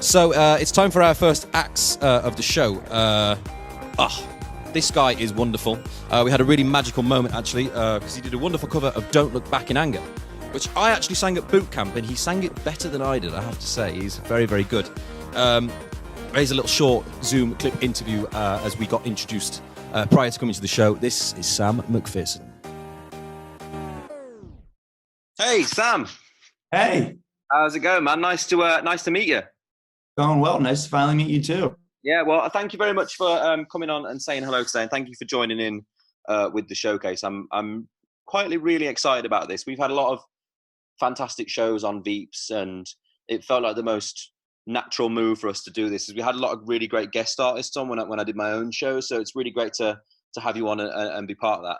So it's time for our first acts of the show. This guy is wonderful. We had a really magical moment, actually, because he did a wonderful cover of Don't Look Back in Anger, which I actually sang at boot camp, and he sang it better than I did, I have to say. He's very, very good. Here's a little short Zoom clip interview as we got introduced prior to coming to the show. This is Sam MacPherson. Hey, Sam. Hey. How's it going, man? Nice to meet you. Going well. Nice to finally meet you too. Yeah, well, thank you very much for coming on and saying hello today, and thank you for joining in with the showcase. I'm quietly really excited about this. We've had a lot of fantastic shows on Veeps, and it felt like the most natural move for us to do this. We had a lot of really great guest artists on when I did my own show, so it's really great to have you on and be part of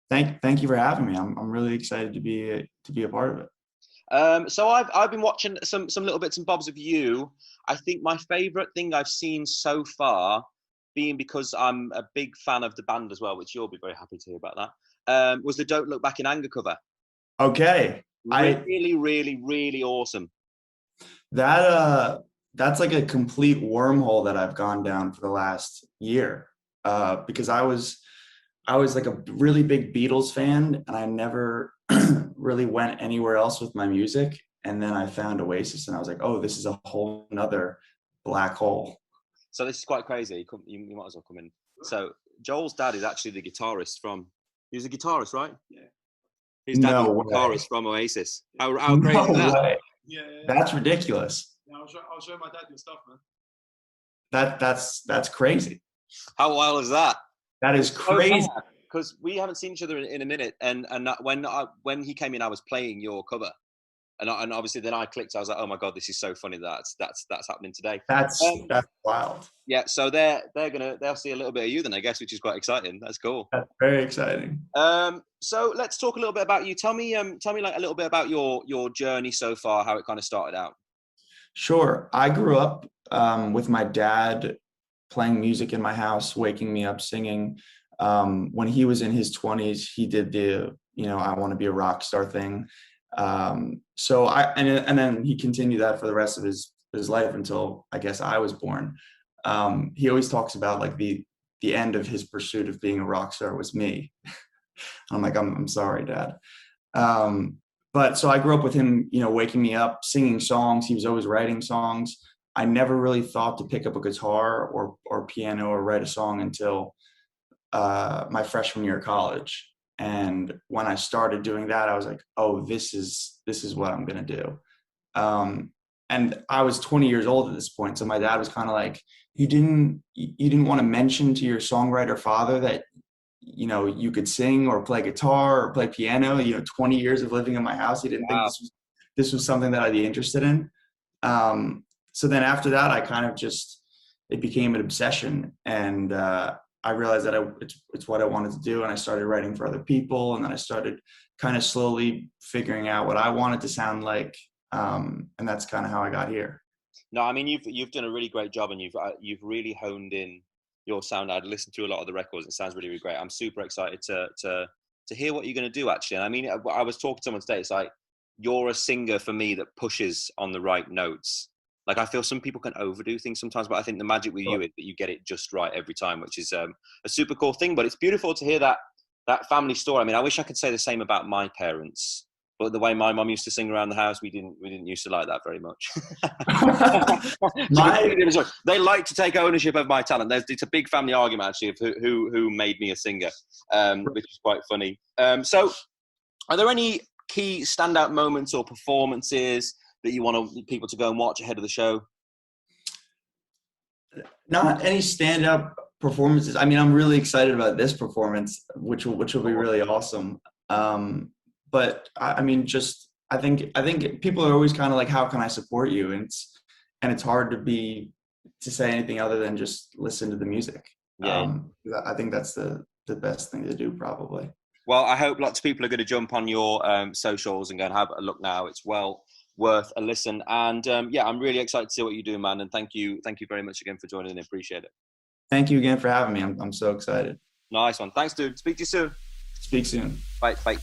that. Thank you for having me. I'm really excited to be a part of it. So I've been watching some little bits and bobs of you. I think my favourite thing I've seen so far, being because I'm a big fan of the band as well, which you'll be very happy to hear about that, was the Don't Look Back in Anger cover. Okay. Really, really, really awesome. That's like a complete wormhole that I've gone down for the last year, because I was like a really big Beatles fan, and I never really went anywhere else with my music. And then I found Oasis, and I was like, oh, this is a whole nother black hole. So this is quite crazy. You might as well come in. So Joel's dad is actually the guitarist he was a guitarist, right? Yeah. His dad was a guitarist from Oasis. How crazy is that? Way. Yeah. That's ridiculous. Yeah, I'll show my dad your stuff, man. That's crazy. How wild is that? That is crazy. Because we haven't seen each other in a minute, and when he came in, I was playing your cover, and obviously then I clicked. I was like, oh my god, this is so funny. That's happening today. That's wild. Yeah, so they'll see a little bit of you then, I guess, which is quite exciting. That's cool. That's very exciting. So let's talk a little bit about you. Tell me like a little bit about your journey so far, how it kind of started out. Sure. I grew up with my dad playing music in my house, waking me up singing. When he was in his 20s, he did the, I want to be a rock star thing. So and then he continued that for the rest of his life until I guess I was born. He always talks about like the end of his pursuit of being a rock star was me. I'm like, I'm sorry, Dad. But so I grew up with him, waking me up, singing songs. He was always writing songs. I never really thought to pick up a guitar or piano or write a song until my freshman year of college. And when I started doing that, I was like, oh, this is what I'm going to do. And I was 20 years old at this point. So my dad was kind of like, you didn't want to mention to your songwriter father that, you could sing or play guitar or play piano, 20 years of living in my house. He didn't think this was something that I'd be interested in. So then after that, I kind of it became an obsession, and I realized that it's what I wanted to do. And I started writing for other people. And then I started kind of slowly figuring out what I wanted to sound like. And that's kind of how I got here. No, I mean, you've done a really great job, and you've really honed in your sound. I'd listened to a lot of the records. It sounds really, really great. I'm super excited to hear what you're going to do, actually. And I mean, I was talking to someone today. It's like, you're a singer for me that pushes on the right notes. Like, I feel some people can overdo things sometimes, but I think the magic with you is that you get it just right every time, which is a super cool thing. But it's beautiful to hear that family story. I mean, I wish I could say the same about my parents, but the way my mom used to sing around the house, we didn't used to like that very much. They like to take ownership of my talent. It's a big family argument, actually, of who made me a singer, which is quite funny. So are there any key standout moments or performances that you want people to go and watch ahead of the show? Not any stand-up performances. I mean, I'm really excited about this performance, which will be really awesome. But I mean, I think people are always kind of like, how can I support you? And it's hard to say anything other than just listen to the music. Yeah. I think that's the best thing to do, probably. Well, I hope lots of people are going to jump on your socials and go and have a look now. It's well worth a listen. And I'm really excited to see what you do, man. And thank you very much again for joining in. Appreciate it. Thank you again for having me. I'm so excited. Nice one. Thanks, dude. Speak to you soon. Speak soon. Bye. Bye.